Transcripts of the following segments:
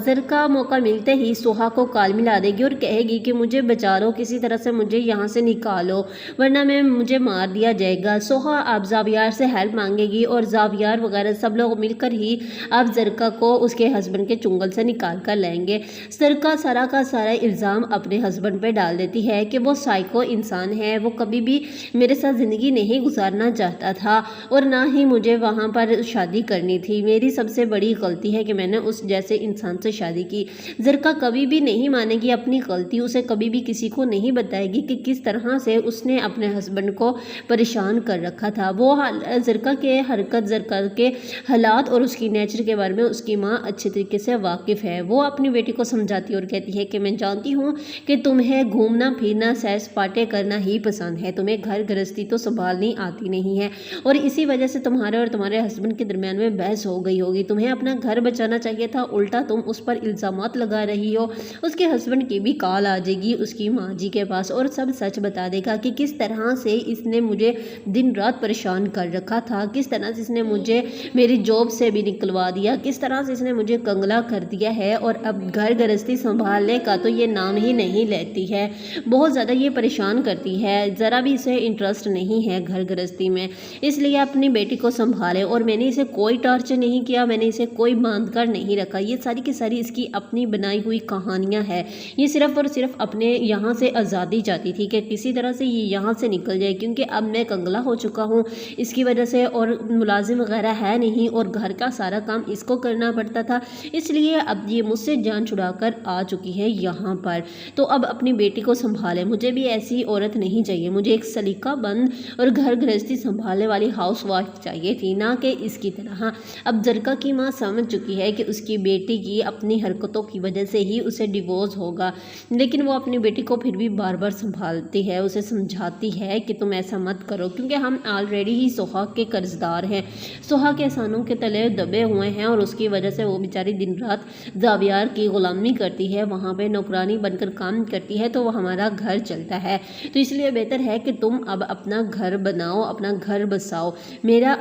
अजहर का मौका मिलते ही सोहा को काल मिला देगी और कहेगी कि मुझे बचा लो, किसी तरह से मुझे यहाँ से निकालो वरना मुझे मार दिया जाएगा। सोहा अब ज़ावियार से हेल्प मांगेगी और ज़ावियार वगैरह सब लोग मिलकर ही अब ज़रका को उसके हस्बैंड के चुंगल से निकाल कर लाएंगे। ज़रका सारा का सारा इल्ज़ाम अपने हस्बैंड पे डाल देती है कि वो साइको इंसान है, वो कभी भी मेरे साथ ज़िंदगी नहीं गुजारना चाहता था और ना ही मुझे वहाँ पर शादी करनी थी। मेरी सबसे बड़ी गलती है कि मैंने उस जैसे इंसान से शादी की। ज़रका कभी भी नहीं मानेगी अपनी गलती, उसे कभी भी किसी को नहीं बताएगी कि किस तरह से उसने अपने हस्बैंड को परेशान कर रखा था। वो ज़रका के हरकत, ज़रका के हालात और उसकी नेचर के बारे में उसकी माँ अच्छे तरीके से वाकिफ़ है। वो अपनी बेटी को समझाती और कहती है कि मैं जानती हूँ कि तुम्हें घूमना फिरना सैर सपाटे करना ही पसंद है, तुम्हें घर गृहस्थी तो संभालनी आती नहीं है और इसी वजह से तुम्हारे और तुम्हारे हस्बैंड के दरमियान में बहस हो गई होगी। तुम्हें अपना घर बचाना चाहिए था, उल्टा तुम उस पर इल्ज़ामात लगा रही हो। उसके हस्बैंड की भी कॉल आ जाएगी उसकी माँ जी के पास और सब सच बता देगा कि किस तरह से इसने मुझे दिन रात परेशान कर रखा था, किस तरह से इसने मुझे मेरी जॉब से भी निकलवा दिया, किस तरह से इसने मुझे कंगला कर दिया है और अब घर गृहस्थी संभालने का तो ये नाम ही नहीं लेती है। बहुत ज़्यादा ये परेशान करती है, ज़रा भी इसे इंटरेस्ट नहीं है घर गृहस्थी में, इसलिए अपनी बेटी को संभाले। और मैंने इसे कोई टॉर्चर नहीं किया, मैंने इसे कोई बांध कर नहीं रखा, ये सारी की सारी इसकी अपनी बनाई हुई कहानियाँ हैं। ये सिर्फ और सिर्फ अपने यहाँ से आज़ादी चाहती थी कि किसी तरह से ये यहाँ से निकल जाए, क्योंकि अब मैं कंगला हो चुका हूँ इसकी वजह से और मुलाजिम वगैरह है नहीं और घर का सारा काम इसको करना पड़ता था, इसलिए अब ये मुझसे जान छुड़ा कर आ चुकी है यहाँ पर। तो अब अपनी बेटी को संभाले, मुझे भी ऐसी औरत नहीं चाहिए, मुझे एक सलीका बंद और घर गृहस्थी संभालने वाली हाउस वाइफ चाहिए थी, ना कि इसकी तरह। अब ज़रका की माँ समझ चुकी है कि उसकी बेटी की अपनी हरकतों की वजह से ही उसे डिवोर्स होगा, लेकिन वो अपनी बेटी को फिर भी बार बार संभालती है, उसे समझाती है कि तुम ऐसा मत करो, क्योंकि हम ऑलरेडी ही सोहा के कर्जदार हैं, सोहा के एहसानों के तले दबे हुए हैं और उसकी वजह से वो बेचारी दिन रात ज़ावियार की ग़ुलामी करती है, वहाँ पे नौकरानी बनकर काम करती है, तो वो हमारा घर चलता है। तो इसलिए बेहतर है कि तुम अब अपना घर बनाओ, अपना घर बसाओ।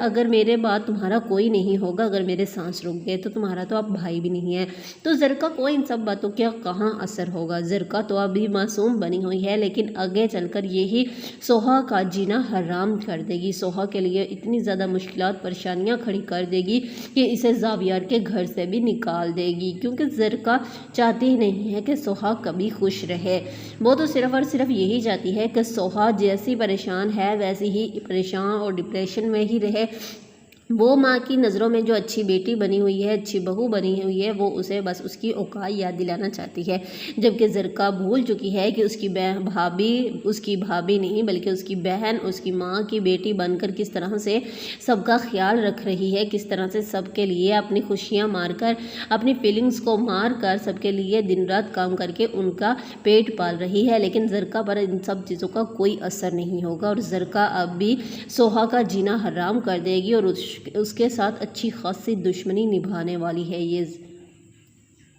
अगर मेरे बाद तुम्हारा कोई नहीं होगा, अगर मेरे सांस रुक गए तो तुम्हारा तो अब भाई भी नहीं है। तो ज़रका को इन सब बातों का कहाँ असर होगा, ज़रका तो अभी मासूम बनी हुई है, लेकिन आगे चलकर यही सोहा का जीना हराम कर देगी, सोहा के लिए इतनी ज़्यादा मुश्किलात परेशानियाँ खड़ी कर देगी कि इसे ज़ावियार के घर से भी निकाल देगी, क्योंकि ज़रका चाहती ही नहीं है कि सोहा कभी खुश रहे। वो तो सिर्फ़ और सिर्फ यही चाहती है कि सोहा जैसी परेशान है वैसी ही परेशान और डिप्रेशन में ही रहे। वो माँ की नज़रों में जो अच्छी बेटी बनी हुई है, अच्छी बहू बनी हुई है, वो उसे बस उसकी औकात याद दिलाना चाहती है, जबकि ज़रका भूल चुकी है कि उसकी भाभी नहीं बल्कि उसकी बहन उसकी माँ की बेटी बनकर किस तरह से सबका ख्याल रख रही है, किस तरह से सबके लिए अपनी खुशियाँ मारकर, अपनी फीलिंग्स को मार कर सबके लिए दिन रात काम करके उनका पेट पाल रही है। लेकिन ज़रका पर इन सब चीज़ों का कोई असर नहीं होगा और ज़रका अब भी सोहा का जीना हराम कर देगी और उसके साथ अच्छी खासी दुश्मनी निभाने वाली है ये